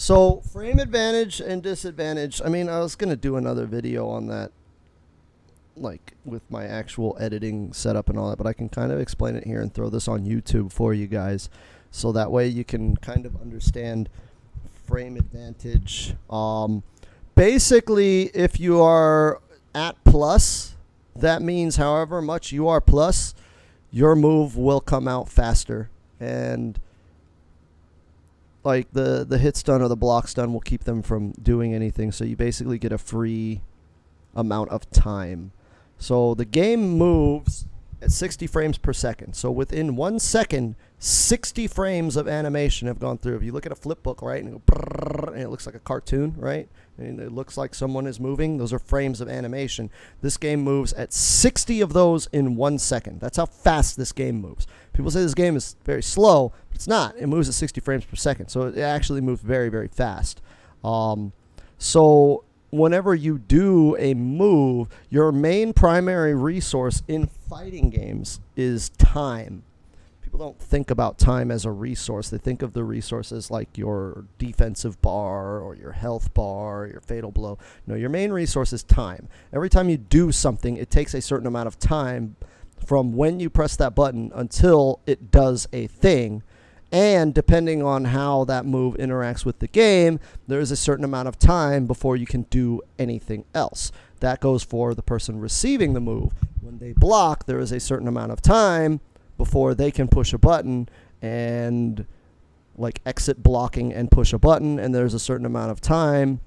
So frame advantage and disadvantage. I mean, I was going to do another video on that, like with my actual editing setup and all that, but I can kind of explain it here and throw this on YouTube for you guys. So that way you can kind of understand frame advantage. Basically, if you are at plus, that means however much you are plus, your move will come out faster. And like the hit stun or the block stun will keep them from doing anything. So you basically get a free amount of time. So the game moves at 60 frames per second. So within 1 second, 60 frames of animation have gone through. If you look at a flip book, right, and, and it looks like a cartoon, right, and it looks like someone is moving, those are frames of animation. This game moves at 60 of those in 1 second. That's how fast this game moves. People say this game is very slow, but it's not. It moves at 60 frames per second. So it actually moves very, very fast. So whenever you do a move, your main primary resource in fighting games is time. People don't think about time as a resource. They think of the resources like your defensive bar or your health bar or your fatal blow. No, your main resource is time. Every time you do something, it takes a certain amount of time from when you press that button until it does a thing. And depending on how that move interacts with the game, there is a certain amount of time before you can do anything else. That goes for the person receiving the move. When they block, there is a certain amount of time before they can push a button and like exit blocking and push a button. And there's a certain amount of time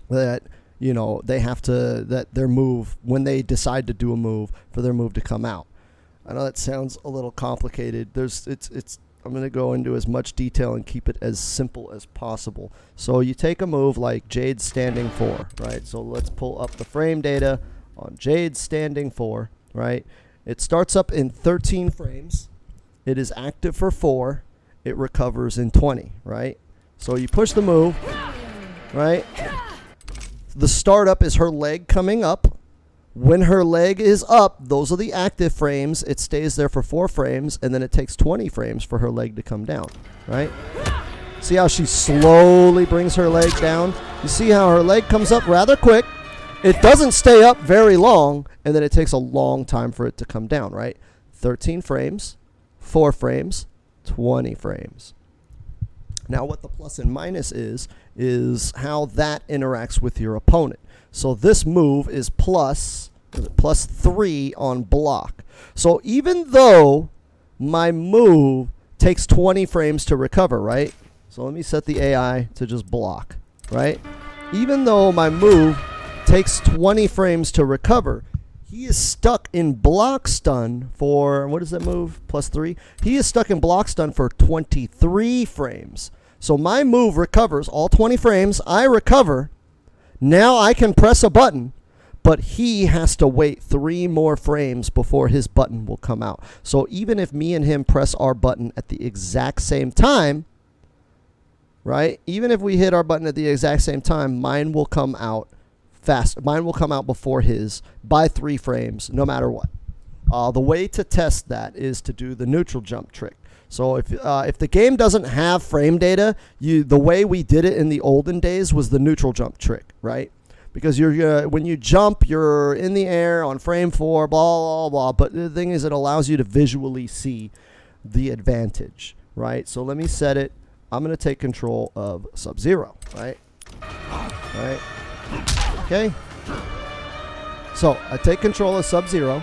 that, you know, they have to, that their move, when they decide to do a move, for their move to come out. I know that sounds a little complicated. I'm going to go into as much detail and keep it as simple as possible. So you take a move like Jade's standing 4, right? So let's pull up the frame data on Jade's standing 4, right? It starts up in 13 frames. It is active for 4. It recovers in 20, right? So you push the move, right? The startup is her leg coming up. When her leg is up, those are the active frames. It stays there for 4 frames, and then it takes 20 frames for her leg to come down, right? See how she slowly brings her leg down? You see how her leg comes up rather quick. It doesn't stay up very long, and then it takes a long time for it to come down, right? 13 frames, 4 frames, 20 frames. Now what the plus and minus is how that interacts with your opponent. So this move is plus 3 on block. So even though my move takes 20 frames to recover, right? So let me set the AI to just block, right? Even though my move takes 20 frames to recover, he is stuck in block stun for, what is that move? Plus 3? He is stuck in block stun for 23 frames. So my move recovers all 20 frames. I recover. Now I can press a button, but he has to wait 3 more frames before his button will come out. So even if me and him press our button at the exact same time, right? Even if we hit our button at the exact same time, mine will come out fast. Mine will come out before his by 3 frames, no matter what. The way to test that is to do the neutral jump trick. So if the game doesn't have frame data, the way we did it in the olden days was the neutral jump trick, right? Because when you jump, you're in the air on frame 4, blah, blah, blah. But the thing is, it allows you to visually see the advantage, right? So let me set it. I'm going to take control of Sub-Zero, right? Right? Okay. So I take control of Sub-Zero.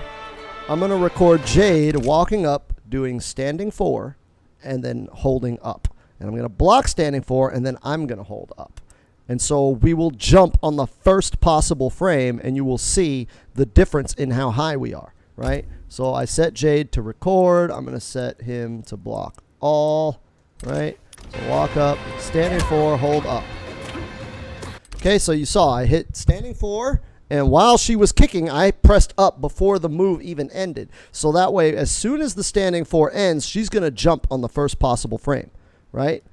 I'm going to record Jade walking up, doing standing 4, and then holding up. And I'm going to block standing 4, and then I'm going to hold up. And so we will jump on the first possible frame, and you will see the difference in how high we are, right? So I set Jade to record. I'm going to set him to block all, right? So walk up, standing 4, hold up. Okay, so you saw I hit standing 4, and while she was kicking, I pressed up before the move even ended. So that way, as soon as the standing 4 ends, she's going to jump on the first possible frame, right?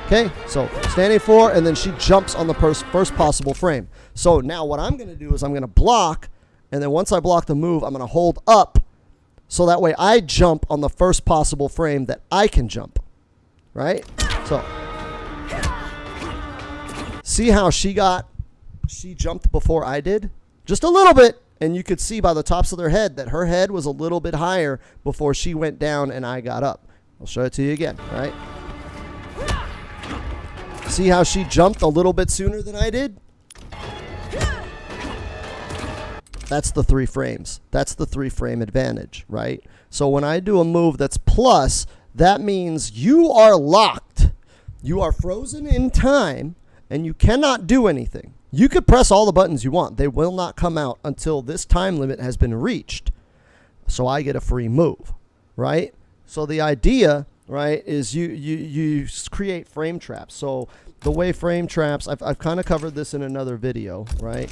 Okay, so standing 4, and then she jumps on the first possible frame. So now what I'm going to do is I'm going to block, and then once I block the move, I'm going to hold up, so that way I jump on the first possible frame that I can jump, right? So See how she jumped before I did? Just a little bit. And you could see by the tops of their head that her head was a little bit higher before she went down and I got up. I'll show it to you again, right? See how she jumped a little bit sooner than I did? That's the 3 frames. That's the 3-frame advantage, right? So when I do a move that's plus, that means you are locked. You are frozen in time, and you cannot do anything. You could press all the buttons you want. They will not come out until this time limit has been reached. So I get a free move, right? So the idea, right, is you create frame traps. So the way frame traps, I've kind of covered this in another video, right?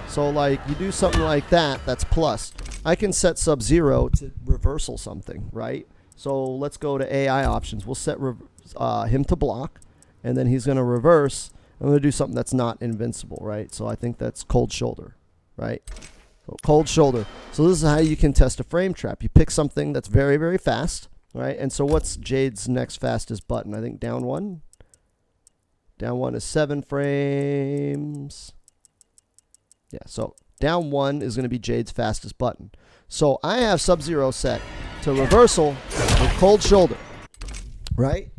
So like you do something like that, that's plus. I can set Sub-Zero to reversal something, right? So let's go to AI options. We'll set him to block, and then he's going to reverse. I'm going to do something that's not invincible, right? So I think that's cold shoulder, right? So cold shoulder. So this is how you can test a frame trap. You pick something that's very, very fast, right? And so what's Jade's next fastest button? I think down 1. Down 1 is 7 frames. Yeah, so down 1 is going to be Jade's fastest button. So I have Sub-Zero set to reversal with cold shoulder, right?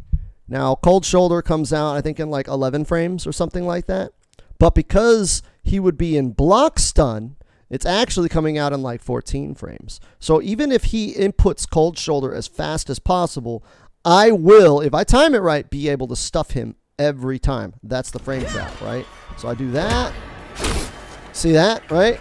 Now, cold shoulder comes out, I think, in like 11 frames or something like that. But because he would be in block stun, it's actually coming out in like 14 frames. So even if he inputs cold shoulder as fast as possible, I will, if I time it right, be able to stuff him every time. That's the frame trap, right? So I do that. See that, right?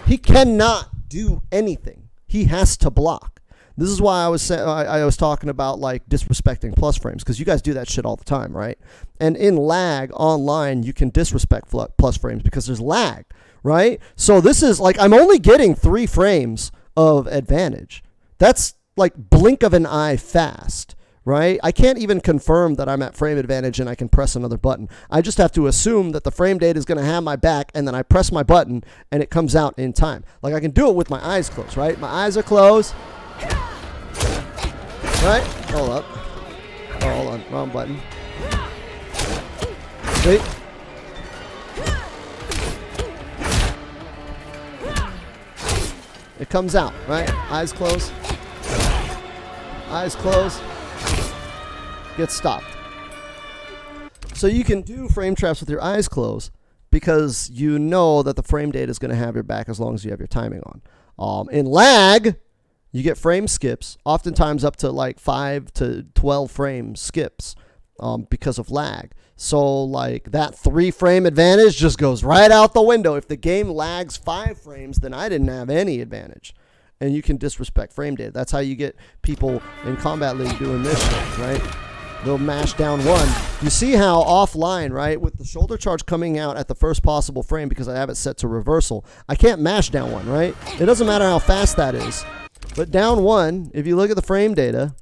He cannot do anything. He has to block. This is why I was talking about like disrespecting plus frames, because you guys do that shit all the time, right? And in lag online, you can disrespect plus frames because there's lag, right? So this is like I'm only getting 3 frames of advantage. That's like blink of an eye fast, right? I can't even confirm that I'm at frame advantage and I can press another button. I just have to assume that the frame data is going to have my back, and then I press my button and it comes out in time. Like I can do it with my eyes closed, right? My eyes are closed. Right? Hold up. Oh, hold on. Wrong button. See? It comes out, right? Eyes closed. Eyes closed. Get stopped. So you can do frame traps with your eyes closed because you know that the frame data is going to have your back as long as you have your timing on. In lag, you get frame skips, oftentimes up to like 5 to 12 frame skips because of lag. So like that 3-frame advantage just goes right out the window. If the game lags 5 frames, then I didn't have any advantage. And you can disrespect frame data. That's how you get people in Kombat League doing this shit, right? They'll mash down 1. You see how offline, right, with the shoulder charge coming out at the first possible frame because I have it set to reversal, I can't mash down 1, right? It doesn't matter how fast that is. But down 1, if you look at the frame data,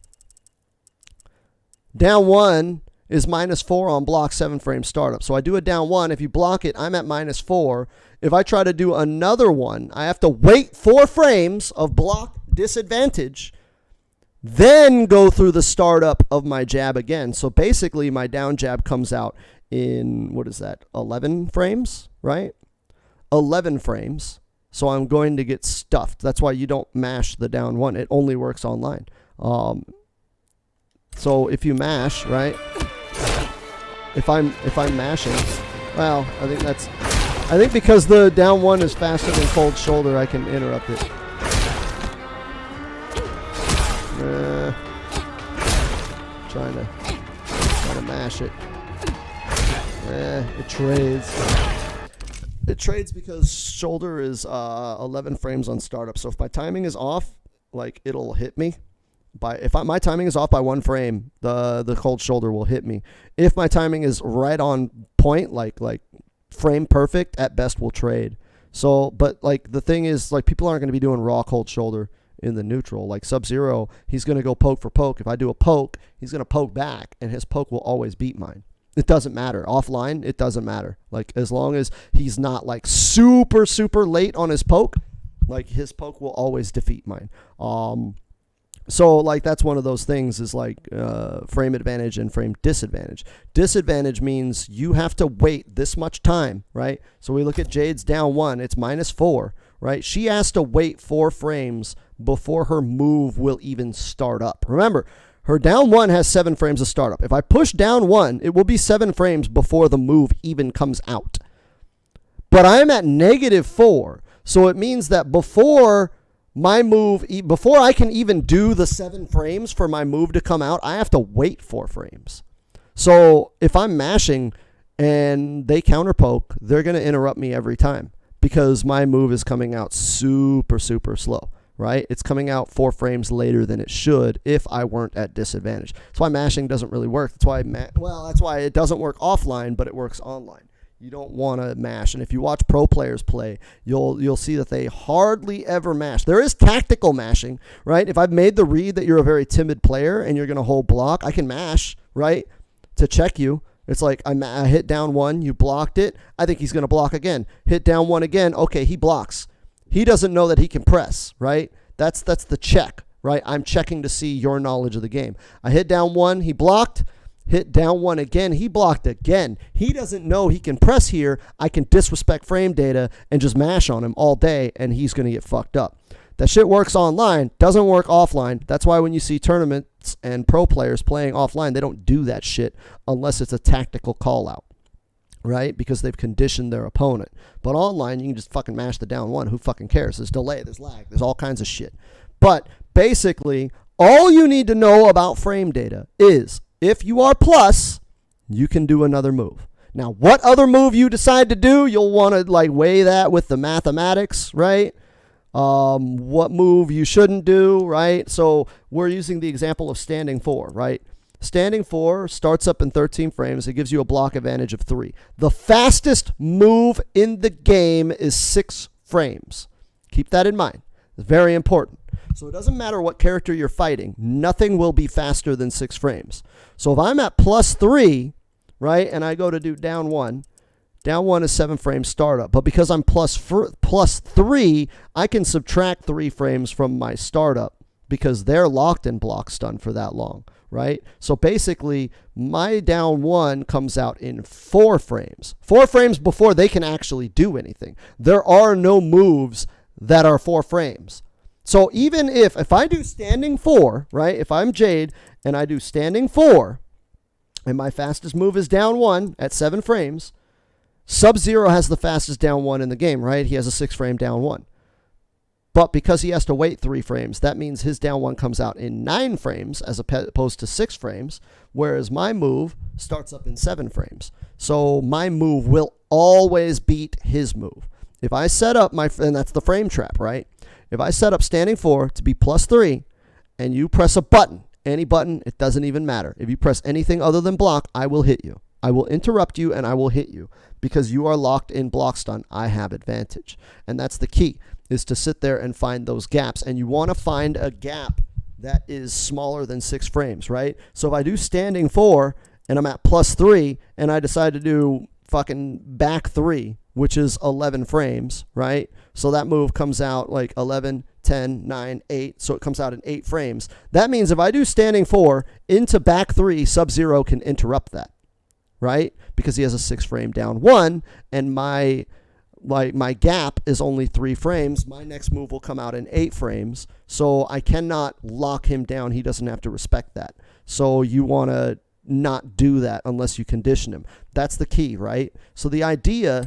down 1 is -4 on block 7 frame startup. So I do a down 1. If you block it, I'm at -4. If I try to do another one, I have to wait 4 frames of block disadvantage, then go through the startup of my jab again. So basically my down jab comes out in, what is that, 11 frames, right? 11 frames. So I'm going to get stuffed. That's why you don't mash the down 1. It only works online. So if you mash, right? If I'm mashing, well, I think because the down 1 is faster than cold shoulder, I can interrupt it. Trying to mash it. It trades. It trades because shoulder is 11 frames on startup. So if my timing is off, like it'll hit me. My timing is off by 1 frame, the cold shoulder will hit me. If my timing is right on point, like frame perfect, at best will trade. So, but like the thing is, like people aren't going to be doing raw cold shoulder in the neutral. Like Sub-Zero, he's going to go poke for poke. If I do a poke, he's going to poke back, and his poke will always beat mine. It doesn't matter. Offline, it doesn't matter. Like, as long as he's not, like, super, super late on his poke, like, his poke will always defeat mine. So like that's one of those things is like frame advantage and frame disadvantage. Disadvantage means you have to wait this much time, right? So we look at Jade's down 1, it's -4, right? She has to wait 4 frames before her move will even start up. Remember, her down 1 has 7 frames of startup. If I push down 1, it will be 7 frames before the move even comes out. But I'm at -4, so it means that before my move, before I can even do the 7 frames for my move to come out, I have to wait 4 frames. So if I'm mashing and they counter poke, they're going to interrupt me every time because my move is coming out super, super slow, right? It's coming out 4 frames later than it should if I weren't at disadvantage. That's why mashing doesn't really work. That's why, that's why it doesn't work offline, but it works online. You don't want to mash. And if you watch pro players play, you'll see that they hardly ever mash. There is tactical mashing, right? If I've made the read that you're a very timid player and you're going to hold block, I can mash, right, to check you. It's like I hit down 1, you blocked it. I think he's going to block again. Hit down 1 again. Okay, he blocks. He doesn't know that he can press, right? That's the check, right? I'm checking to see your knowledge of the game. I hit down 1, he blocked. Hit down 1 again, he blocked again. He doesn't know he can press here. I can disrespect frame data and just mash on him all day, and he's going to get fucked up. That shit works online, doesn't work offline. That's why when you see tournaments and pro players playing offline, they don't do that shit unless it's a tactical call out, right? Because they've conditioned their opponent. But online, you can just fucking mash the down 1. Who fucking cares? There's delay, there's lag, there's all kinds of shit. But basically, all you need to know about frame data is if you are plus, you can do another move. Now, what other move you decide to do, you'll want to like weigh that with the mathematics, right? What move you shouldn't do, right? So we're using the example of standing 4, right? Standing 4 starts up in 13 frames. It gives you a block advantage of 3. The fastest move in the game is 6 frames. Keep that in mind. It's very important. So it doesn't matter what character you're fighting. Nothing will be faster than 6 frames. So if I'm at +3, right, and I go to do down 1 is 7 frames startup. But because I'm +3, I can subtract 3 frames from my startup because they're locked in block stun for that long, right? So basically, my down 1 comes out in 4 frames. 4 frames before they can actually do anything. There are no moves that are 4 frames. So even if I do standing 4, right, if I'm Jade and I do standing 4 and my fastest move is down 1 at 7 frames, Sub-Zero has the fastest down 1 in the game, right? He has a 6 frame down 1. But because he has to wait 3 frames, that means his down 1 comes out in 9 frames as opposed to 6 frames, whereas my move starts up in 7 frames. So my move will always beat his move. If I set up and that's the frame trap, right? If I set up standing 4 to be +3 and you press a button, any button, it doesn't even matter. If you press anything other than block, I will hit you. I will interrupt you and I will hit you because you are locked in block stun. I have advantage. And that's the key, is to sit there and find those gaps. And you want to find a gap that is smaller than 6 frames, right? So if I do standing 4 and I'm at +3 and I decide to do fucking back 3, which is 11 frames, right? So that move comes out like 11, 10, 9, 8. So it comes out in 8 frames. That means if I do standing 4 into back 3, Sub-Zero can interrupt that, right? Because he has a 6 frame down 1 and my gap is only 3 frames. My next move will come out in 8 frames. So I cannot lock him down. He doesn't have to respect that. So you want to not do that unless you condition him. That's the key, right? So the idea,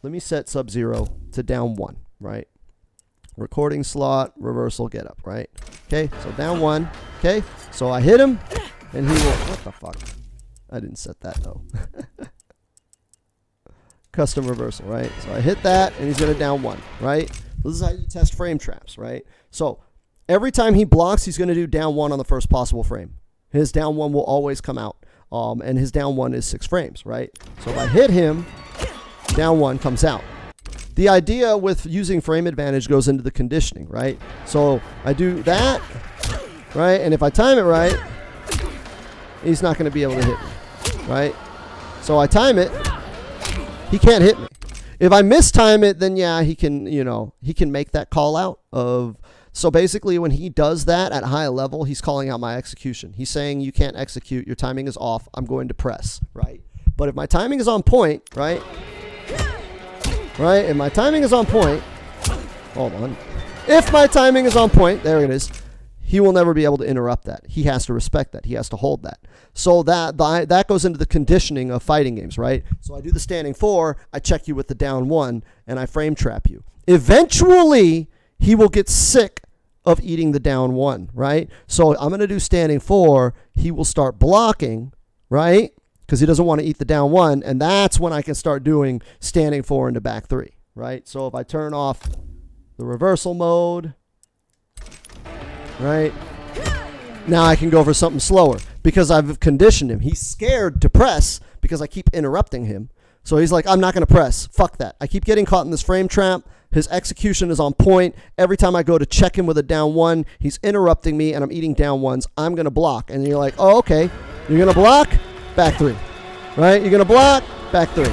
let me set Sub-Zero to down 1, right? Recording slot, reversal, get up, right? Okay, so down 1, okay? So I hit him, and he will, what the fuck? I didn't set that, though. Custom reversal, right? So I hit that, and he's going to down 1, right? This is how you test frame traps, right? So every time he blocks, he's going to do down 1 on the first possible frame. His down 1 will always come out, and his down 1 is 6 frames, right? So if I hit him, down 1 comes out. The idea with using frame advantage goes into the conditioning, right? So I do that, right? And if I time it right, he's not going to be able to hit me, right? So I time it, he can't hit me. If I mistime it, then yeah, he can, he can make that call out of So basically when he does that at high level, he's calling out my execution. He's saying you can't execute, your timing is off, I'm going to press, right? But if my timing is on point, right? Right? If my timing is on point, hold on. If my timing is on point, there it is, he will never be able to interrupt that. He has to respect that. He has to hold that. So that goes into the conditioning of fighting games, right? So I do the standing 4, I check you with the down 1, and I frame trap you. Eventually, he will get sick of eating the down 1, right? So I'm going to do standing 4. He will start blocking, right? Because he doesn't want to eat the down 1, and that's when I can start doing standing 4 into back 3, right? So if I turn off the reversal mode, right? Now I can go for something slower because I've conditioned him. He's scared to press because I keep interrupting him. So he's like, I'm not going to press. Fuck that. I keep getting caught in this frame trap. His execution is on point. Every time I go to check him with a down 1, he's interrupting me and I'm eating down 1s. I'm going to block. And you're like, oh, okay. You're going to block? Back 3. Right? You're going to block? Back 3.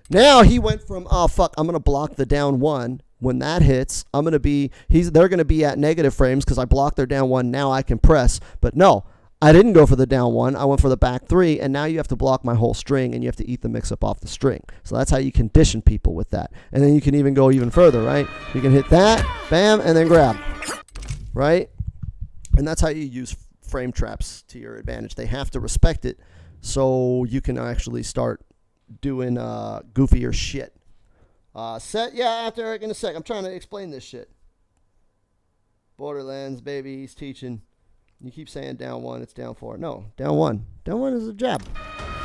Now he went from, oh, fuck, I'm going to block the down 1. When that hits, they're going to be at negative frames because I blocked their down 1. Now I can press. But no, I didn't go for the down 1. I went for the back 3, and now you have to block my whole string, and you have to eat the mix-up off the string. So that's how you condition people with that. And then you can even go even further, right? You can hit that, bam, and then grab, right? And that's how you use frame traps to your advantage. They have to respect it so you can actually start doing goofier shit. Set, yeah, after Eric in a sec. I'm trying to explain this shit. Borderlands, baby, he's teaching. You keep saying down 1, it's down 4. No, down 1. Down 1 is a jab.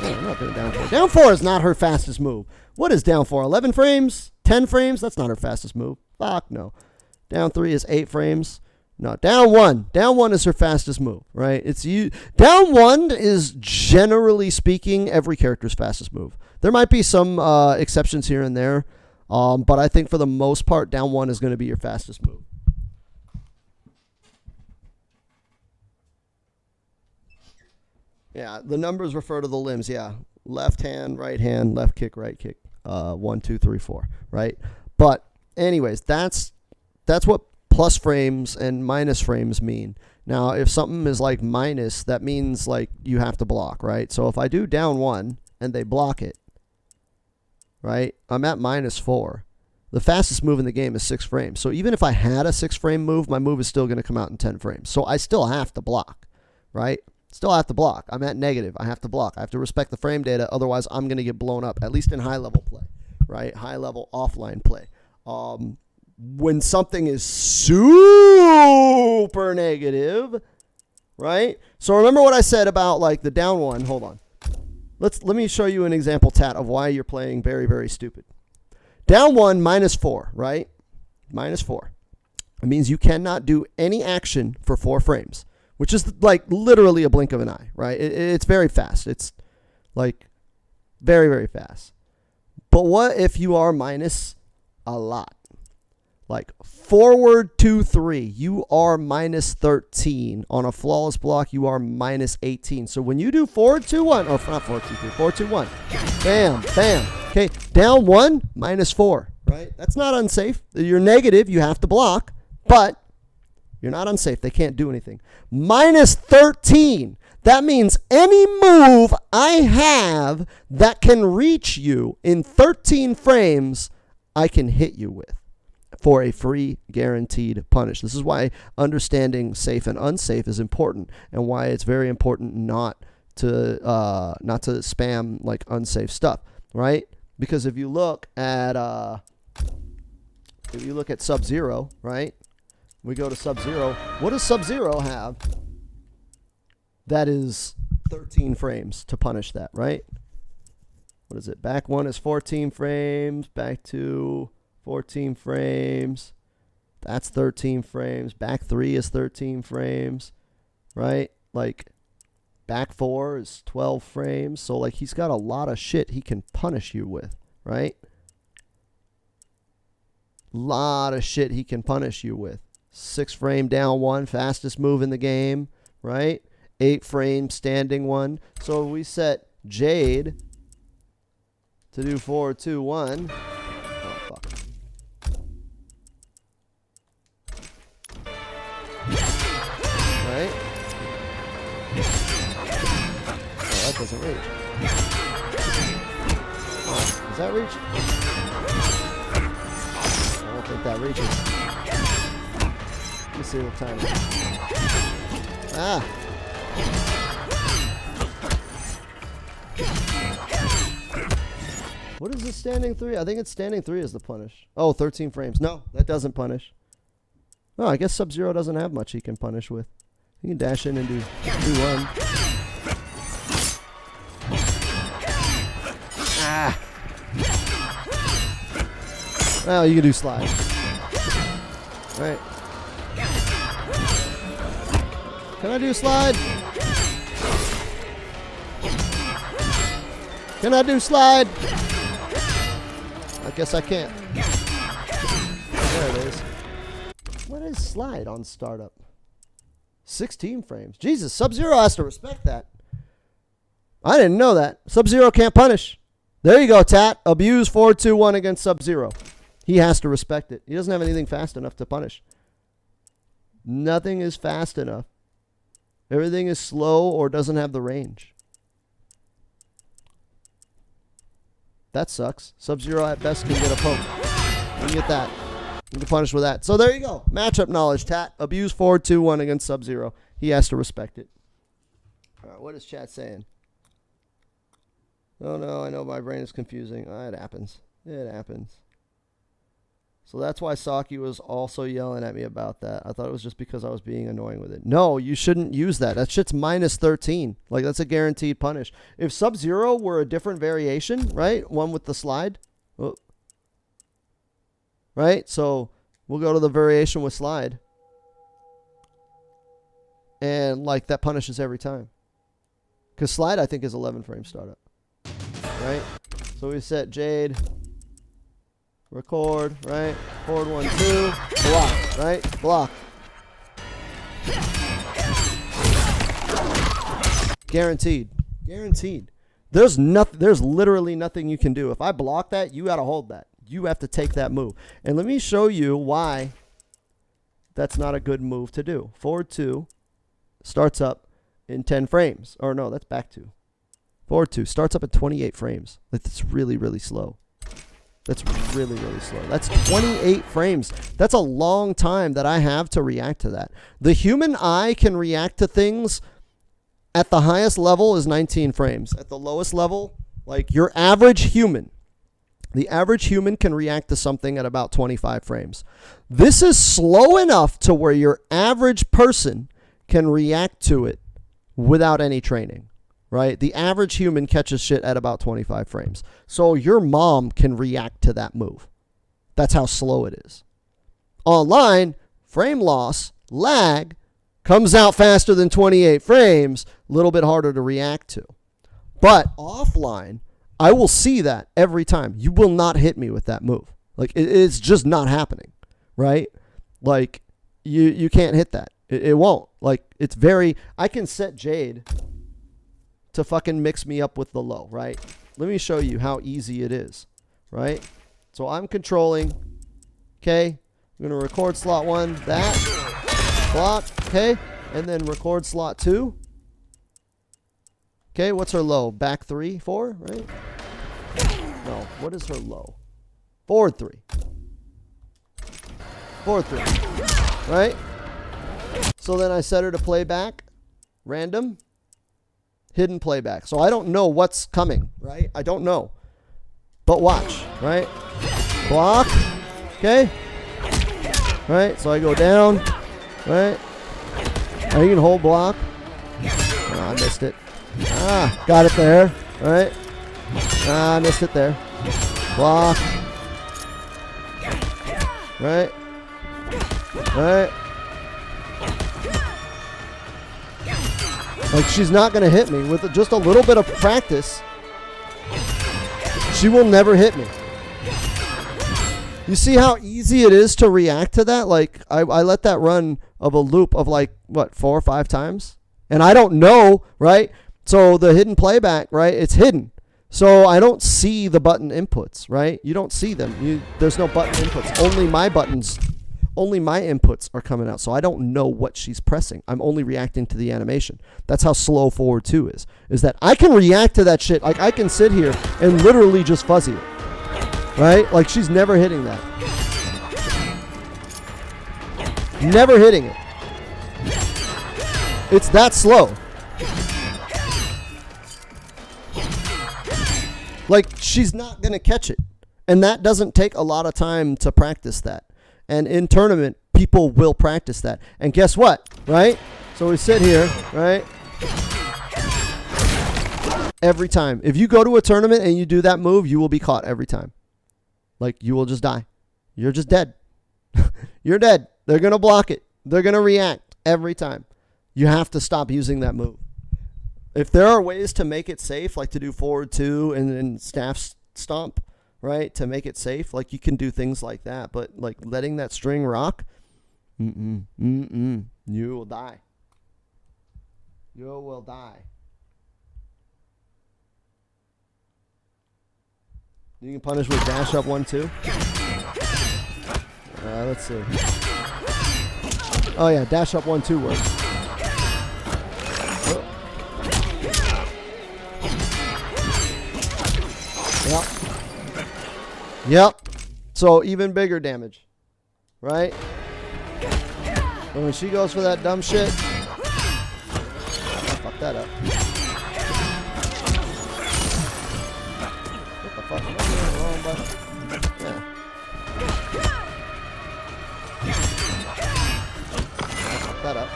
No, I'm not doing down 4. Down 4 is not her fastest move. What is down 4? 11 frames? 10 frames? That's not her fastest move. Fuck no. Down 3 is 8 frames. No, down 1. Down 1 is her fastest move, right? Down 1 is, generally speaking, every character's fastest move. There might be some exceptions here and there. But I think for the most part, down 1 is going to be your fastest move. Yeah, the numbers refer to the limbs. Yeah, left hand, left kick, right kick. 1, 2, 3, 4. Right. But anyways, that's what plus frames and minus frames mean. Now, if something is like minus, that means like you have to block, right? So if I do down 1 and they block it, right? I'm at -4. The fastest move in the game is 6 frames. So even if I had a 6-frame move, my move is still going to come out in 10 frames. So I still have to block, right? Still have to block. I'm at negative. I have to block. I have to respect the frame data. Otherwise, I'm going to get blown up, at least in high-level play, right? High-level offline play. When something is super negative, right? So remember what I said about like the down 1. Hold on. Let me show you an example, Tat, of why you're playing very, very stupid. Down 1, -4, right? -4. It means you cannot do any action for 4 frames, which is like literally a blink of an eye, right? It's very fast. It's like very, very fast. But what if you are minus a lot? Like forward 2, 3, you are -13. On a flawless block, you are -18. So when you do forward 2, 1, or not forward 2, 3, forward 2, 1, bam, bam. Okay, down 1, -4, right? That's not unsafe. You're negative, you have to block, but you're not unsafe. They can't do anything. -13. That means any move I have that can reach you in 13 frames, I can hit you with for a free guaranteed punish. This is why understanding safe and unsafe is important, and why it's very important not to spam like unsafe stuff, right? Because if you look at Sub-Zero, right? We go to Sub-Zero. What does Sub-Zero have that is 13 frames to punish that, right? What is it? Back 1 is 14 frames. Back 2, 14 frames. That's 13 frames. Back 3 is 13 frames, right? Like, back 4 is 12 frames. So, like, he's got a lot of shit he can punish you with, right? Lot of shit he can punish you with. 6 frame down 1, fastest move in the game, right? 8 frame standing 1. So we set Jade to do 4, 2, 1. Oh, fuck. that doesn't reach. Oh, does that reach? I don't think that reaches. Let me see what time it is. Ah! What is this standing 3? I think it's standing 3 is the punish. Oh, 13 frames. No, that doesn't punish. Oh, I guess Sub-Zero doesn't have much he can punish with. He can dash in and do one. Ah! Well, you can do slide. Right. Can I do slide? Can I do slide? I guess I can't. There it is. What is slide on startup? 16 frames. Jesus, Sub-Zero has to respect that. I didn't know that. Sub-Zero can't punish. There you go, Tat. Abuse 4-2-1 against Sub-Zero. He has to respect it. He doesn't have anything fast enough to punish. Nothing is fast enough. Everything is slow or doesn't have the range. That sucks. Sub-Zero at best can get a poke. You can get that. You can punish with that. So there you go. Matchup knowledge, Tat. Abuse 4-2-1 against Sub-Zero. He has to respect it. All right, what is chat saying? Oh, no, I know my brain is confusing. It happens. It happens. So that's why Saki was also yelling at me about that. I thought it was just because I was being annoying with it. No, you shouldn't use that. That shit's minus 13. Like, that's a guaranteed punish. If Sub-Zero were a different variation, right? One with the slide. Oh. Right? So we'll go to the variation with slide. And, like, that punishes every time. Because slide, I think, is 11 frame startup. Right? So we set Jade... Record, right? Forward 1, 2. Block, right? Block. Guaranteed. Guaranteed. There's literally nothing you can do. If I block that, you got to hold that. You have to take that move. And let me show you why that's not a good move to do. Forward 2 starts up in 10 frames. Or no, that's back 2. Forward 2 starts up at 28 frames. That's really, really slow. That's really, really slow. That's 28 frames. That's a long time that I have to react to that. The human eye can react to things at the highest level is 19 frames. At the lowest level, like your average human, the average human can react to something at about 25 frames. This is slow enough to where your average person can react to it without any training. Right? The average human catches shit at about 25 frames. So your mom can react to that move. That's how slow it is. Online, frame loss, lag, comes out faster than 28 frames, a little bit harder to react to. But offline, I will see that every time. You will not hit me with that move. Like, it's just not happening. Right? Like, you can't hit that. It won't. Like, it's very... I can set Jade... to fucking mix me up with the low, right? Let me show you how easy it is, right? So I'm controlling, okay? I'm going to record slot 1, that, block, okay? And then record slot 2. Okay, what's her low? Back 3, 4, right? No, what is her low? Forward 3. Forward 3, right? So then I set her to playback, random. Hidden playback. So I don't know what's coming, right? I don't know. But watch, right? Block. Okay? Right? So I go down. Right? Now you can hold block. Oh, I missed it. Ah, got it there. Right? Ah, I missed it there. Block. Right? Right? Like, she's not going to hit me. With just a little bit of practice, she will never hit me. You see how easy it is to react to that? Like, I let that run of a loop of, like, what, 4 or 5 times? And I don't know, right? So the hidden playback, right, it's hidden. So I don't see the button inputs, right? You don't see them. There's no button inputs. Only my buttons only my inputs are coming out. So I don't know what she's pressing. I'm only reacting to the animation. That's how slow forward 2 is that I can react to that shit. Like I can sit here and literally just fuzzy it. Right? Like she's never hitting that. Never hitting it. It's that slow. Like she's not going to catch it. And that doesn't take a lot of time to practice that. And in tournament, people will practice that. And guess what? Right? So we sit here, right? Every time. If you go to a tournament and you do that move, you will be caught every time. Like you will just die. You're just dead. You're dead. They're going to block it. They're going to react every time. You have to stop using that move. If there are ways to make it safe, like to do forward 2 and then staff stomp, right, to make it safe, like you can do things like that. But like letting that string rock, you will die. You will die. You can punish with dash up 1-2. Let's see. Oh yeah, dash up 1-2 works. Yep. So even bigger damage, right? And when she goes for that dumb shit, fuck that up. What the fuck? Am I doing the wrong button? Yeah. Fuck that up.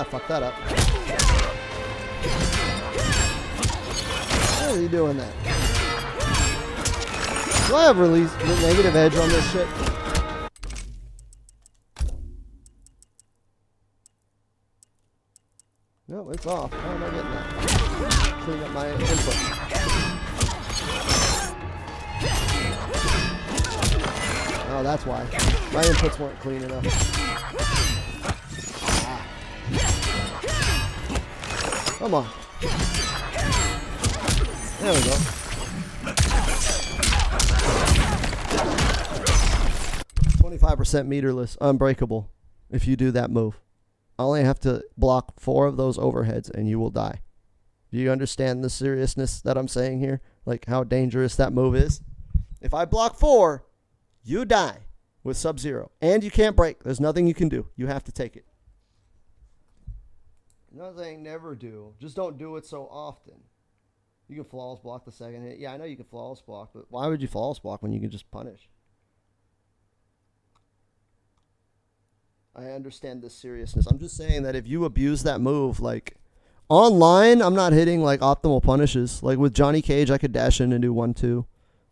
Fuck that up. Why are you doing that? Do I have negative edge on this shit? No, it's off. How am I getting that? Clean up my input. Oh, that's why. My inputs weren't clean enough. Come on. There we go. 25% meterless, unbreakable if you do that move. I only have to block 4 of those overheads and you will die. Do you understand the seriousness that I'm saying here? Like how dangerous that move is? If I block 4, you die with Sub-Zero. And you can't break. There's nothing you can do. You have to take it. Nothing, never do. Just don't do it so often. You can flawless block the second hit. Yeah, I know you can flawless block, but why would you flawless block when you can just punish? I understand the seriousness. I'm just saying that if you abuse that move, like online, I'm not hitting like optimal punishes. Like with Johnny Cage, I could dash in and do 1-2.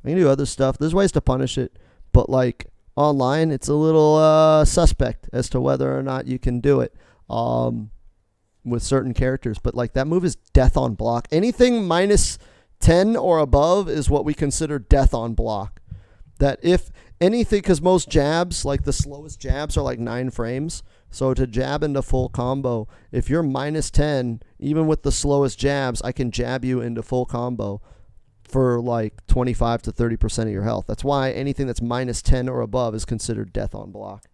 I can do other stuff. There's ways to punish it, but like online, it's a little suspect as to whether or not you can do it. With certain characters, but like that move is death on block. Anything minus 10 or above is what we consider death on block. That if anything, because most jabs, like the slowest jabs are like 9 frames. So to jab into full combo, if you're minus 10, even with the slowest jabs, I can jab you into full combo for like 25 to 30% of your health. That's why anything that's minus 10 or above is considered death on block.